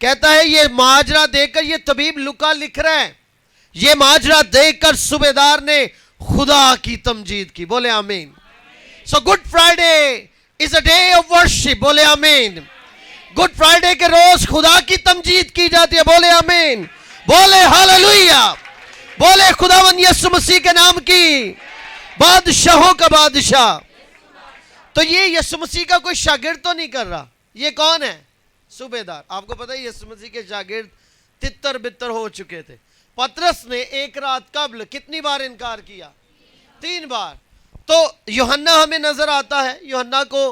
کہتا ہے یہ ماجرا دیکھ کر، یہ طبیب لوکا لکھ رہا ہے، یہ ماجرا دیکھ کر صوبیدار نے خدا کی تمجید کی. بولے آمین. So good Friday is a day of worship. بولے آمین. گڈ فرائیڈے کے روز خدا کی تمجید کی جاتی ہے. بولے آمین. بولے ہاللویا. بولے خداوند یسوع مسیح کے نام کی. بادشاہوں کا بادشاہ. تو یہ یسوع مسیح کا کوئی شاگرد تو نہیں کر رہا. یہ کون ہے؟ صوبیدار. آپ کو پتہ ہے یسوع مسیح کے شاگرد تتر بتر ہو چکے تھے. پطرس نے ایک رات قبل کتنی بار انکار کیا؟ 3 بار. تو یوحنا ہمیں نظر آتا ہے، یوحنا کو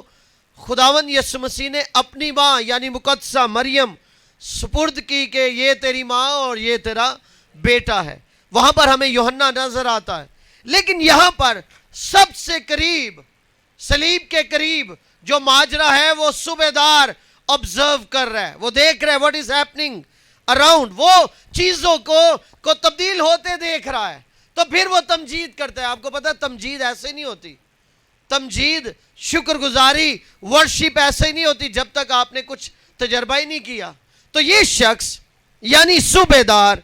خداوند یسوع مسیح نے اپنی ماں یعنی مقدسہ مریم سپرد کی کہ یہ تیری ماں اور یہ تیرا بیٹا ہے. وہاں پر ہمیں یوحنا نظر آتا ہے. لیکن یہاں پر سب سے قریب، صلیب کے قریب جو ماجرا ہے وہ صوبیدار آبزرو کر رہا ہے، وہ دیکھ رہا ہے what is happening around، وہ چیزوں کو تبدیل ہوتے دیکھ رہا ہے. تو پھر وہ تمجید کرتا ہے. آپ کو پتہ ہے تمجید ایسے نہیں ہوتی. تمجید، شکر گزاری، ورشپ ایسے ہی نہیں ہوتی جب تک آپ نے کچھ تجربہ ہی نہیں کیا. تو یہ شخص یعنی صوبیدار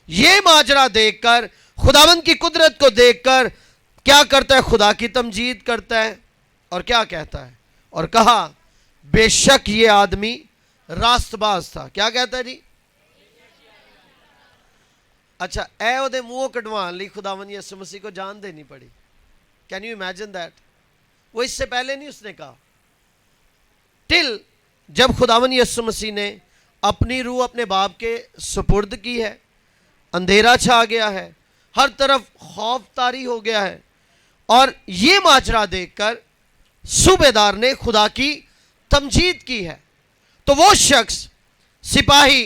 یہ ماجرا دیکھ کر، خداوند کی قدرت کو دیکھ کر کیا کرتا ہے؟ خدا کی تمجید کرتا ہے. اور کیا کہتا ہے؟ اور کہا بے شک یہ آدمی راست باز تھا. کیا کہتا ہے جی؟ اچھا، اے او دے منہ کٹوان لی خداوند یسوع مسیح کو جان دینی پڑی. Can you imagine that? وہ اس سے پہلے نہیں اس نے کہا. ٹل جب خداوند یسوع مسیح نے اپنی روح اپنے باپ کے سپرد کی ہے، اندھیرا چھا گیا ہے، ہر طرف خوف طاری ہو گیا ہے، اور یہ ماجرا دیکھ کر صوبیدار نے خدا کی تمجید کی ہے. تو وہ شخص سپاہی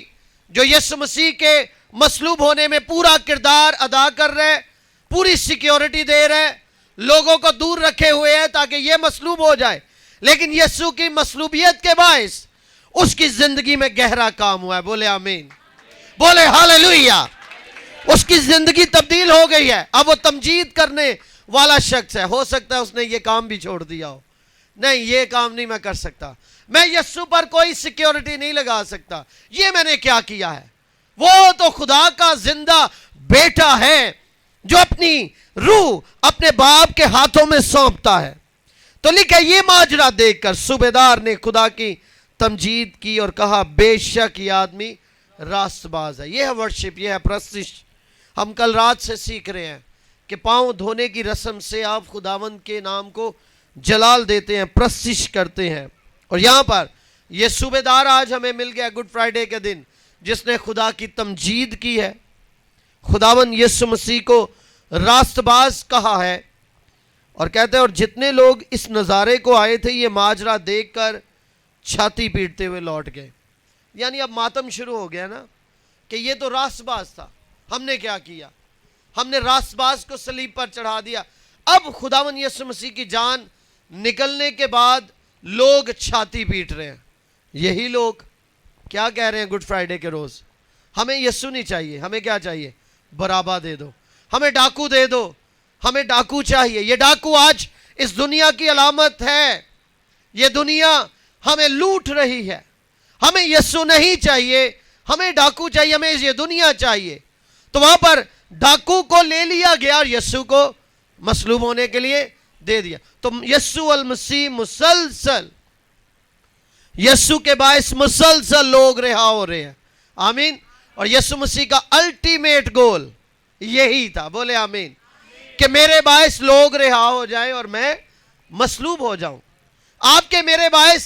جو یسوع مسیح کے مصلوب ہونے میں پورا کردار ادا کر رہے، پوری سیکیورٹی دے رہے، لوگوں کو دور رکھے ہوئے ہیں تاکہ یہ مصلوب ہو جائے، لیکن یسوع کی مصلوبیت کے باعث اس کی زندگی میں گہرا کام ہوا ہے. بولے آمین. بولے ہاللویا. اس کی زندگی تبدیل ہو گئی ہے. اب وہ تمجید کرنے والا شخص ہے. ہو سکتا ہے اس نے یہ کام بھی چھوڑ دیا ہو. نہیں، یہ کام نہیں میں کر سکتا، میں یسوع پر کوئی سیکیورٹی نہیں لگا سکتا، یہ میں نے کیا کیا ہے. وہ تو خدا کا زندہ بیٹا ہے جو اپنی روح اپنے باپ کے ہاتھوں میں سونپتا ہے. تو لکھا یہ ماجرا دیکھ کر صوبیدار نے خدا کی تمجید کی اور کہا بے شک یہ آدمی راست باز ہے. یہ ہے ورشپ، یہ ہے پرستش. ہم کل رات سے سیکھ رہے ہیں کہ پاؤں دھونے کی رسم سے آپ خداوند کے نام کو جلال دیتے ہیں، پرستش کرتے ہیں. اور یہاں پر یہ صوبیدار آج ہمیں مل گیا گڈ فرائیڈے کے دن، جس نے خدا کی تمجید کی ہے، خداوند یسوع مسیح کو راست باز کہا ہے. اور کہتے ہیں اور جتنے لوگ اس نظارے کو آئے تھے یہ ماجرا دیکھ کر چھاتی پیٹتے ہوئے لوٹ گئے. یعنی اب ماتم شروع ہو گیا نا کہ یہ تو راست باز تھا، ہم نے کیا کیا؟ ہم نے راست باز کو صلیب پر چڑھا دیا. اب خداوند یسوع مسیح کی جان نکلنے کے بعد لوگ چھاتی پیٹ رہے ہیں. یہی لوگ کیا کہہ رہے ہیں گڈ فرائیڈے کے روز؟ ہمیں یسوع نہیں چاہیے، ہمیں کیا چاہیے؟ برابا دے دو، ہمیں ڈاکو دے دو، ہمیں ڈاکو چاہیے. یہ ڈاکو آج اس دنیا کی علامت ہے. یہ دنیا ہمیں لوٹ رہی ہے. ہمیں یسوع نہیں چاہیے، ہمیں ڈاکو چاہیے، ہمیں یہ دنیا چاہیے. تو وہاں پر ڈاکو کو لے لیا گیا اور یسوع کو مصلوب ہونے کے لیے دے دیا. تو یسوع المسیح مسلسل، یسوع کے باعث مسلسل لوگ رہا ہو رہے ہیں. آمین. اور یسوع مسیح کا الٹیمیٹ گول یہی تھا. بولے آمین. کہ میرے باعث لوگ رہا ہو جائیں اور میں مصلوب ہو جاؤں. آپ کے میرے باعث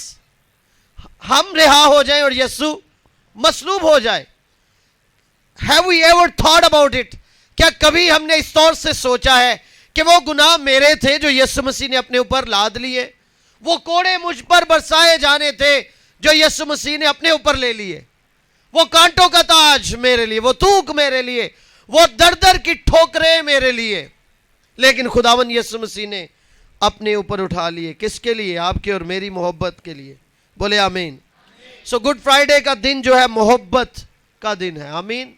ہم رہا ہو جائیں اور یسوع مصلوب ہو جائے. Have we ever thought about it؟ کیا کبھی ہم نے اس طور سے سوچا ہے کہ وہ گناہ میرے تھے جو یسوع مسیح نے اپنے اوپر لاد لیے؟ وہ کوڑے مجھ پر برسائے جانے تھے جو یسوع مسیح نے اپنے اوپر لے لیے. وہ کانٹوں کا تاج میرے لیے، وہ توک میرے لیے، وہ در در کی ٹھوکریں میرے لیے. لیکن خداوند یسوع مسیح نے اپنے اوپر اٹھا لیے. کس کے لیے؟ آپ کے اور میری محبت کے لیے. بولے آمین. سو گڈ فرائیڈے کا دن جو ہے محبت کا دن ہے. آمین.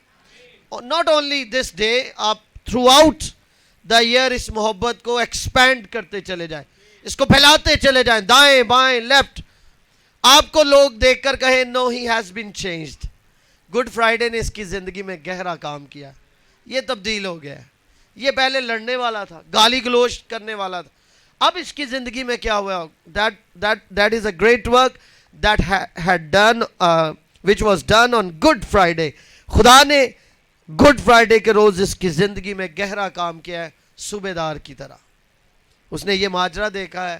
ناٹ اونلی دس ڈے، آپ تھرو آؤٹ دا ایئر اس محبت کو ایکسپینڈ کرتے چلے جائیں، اس کو پھیلاتے چلے جائیں، دائیں بائیں لیفٹ. آپ کو لوگ دیکھ کر کہیں no he has been changed. Good Friday نے اس کی زندگی میں گہرا کام کیا. یہ تبدیل ہو گیا ہے. یہ پہلے لڑنے والا تھا, گالی گلوچ کرنے والا تھا. اب اس کی زندگی میں کیا ہوا؟ that is a great work that had done which was done on Good Friday. خدا نے گڈ فرائیڈے کے روز اس کی زندگی میں گہرا کام کیا ہے صوبے دار کی طرح. اس نے یہ ماجرا دیکھا ہے,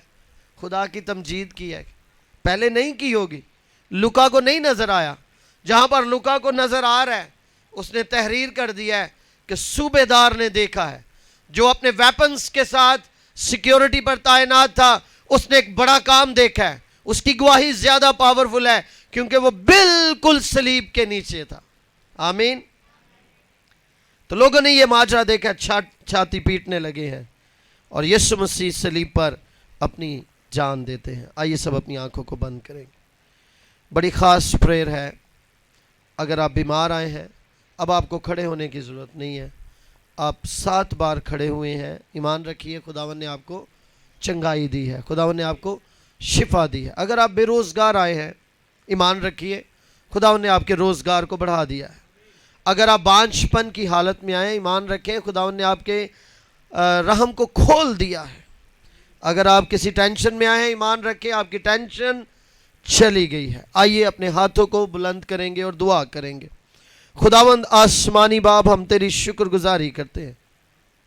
خدا کی تمجید کی ہے, پہلے نہیں کی ہوگی. لوکا کو نہیں نظر آیا, جہاں پر لوکا کو نظر آ رہا ہے اس نے تحریر کر دیا ہے کہ صوبے دار نے دیکھا ہے, جو اپنے ویپنز کے ساتھ سیکیورٹی پر تعینات تھا, اس نے ایک بڑا کام دیکھا ہے. اس کی گواہی زیادہ پاورفل ہے کیونکہ وہ بالکل صلیب کے نیچے تھا. آمین. تو لوگوں نے یہ ماجرا دیکھا, چھاتی پیٹنے لگے ہیں اور یسوع مسیح صلیب پر اپنی جان دیتے ہیں. آئیے سب اپنی آنکھوں کو بند کریں گے. بڑی خاص پریئر ہے. اگر آپ بیمار آئے ہیں, اب آپ کو کھڑے ہونے کی ضرورت نہیں ہے. آپ 7 بار کھڑے ہوئے ہیں. ایمان رکھیے, خداوند نے آپ کو چنگائی دی ہے, خداوند نے آپ کو شفا دی ہے. اگر آپ بے روزگار آئے ہیں, ایمان رکھیے, خداوند نے آپ کے روزگار کو بڑھا دیا ہے. اگر آپ بانجھ پن کی حالت میں آئے, ایمان رکھیں, خداوند نے آپ کے رحم کو کھول دیا ہے. اگر آپ کسی ٹینشن میں آئے ہیں, ایمان رکھیں, آپ کی ٹینشن چلی گئی ہے. آئیے اپنے ہاتھوں کو بلند کریں گے اور دعا کریں گے. خداوند آسمانی باپ, ہم تیری شکر گزاری کرتے ہیں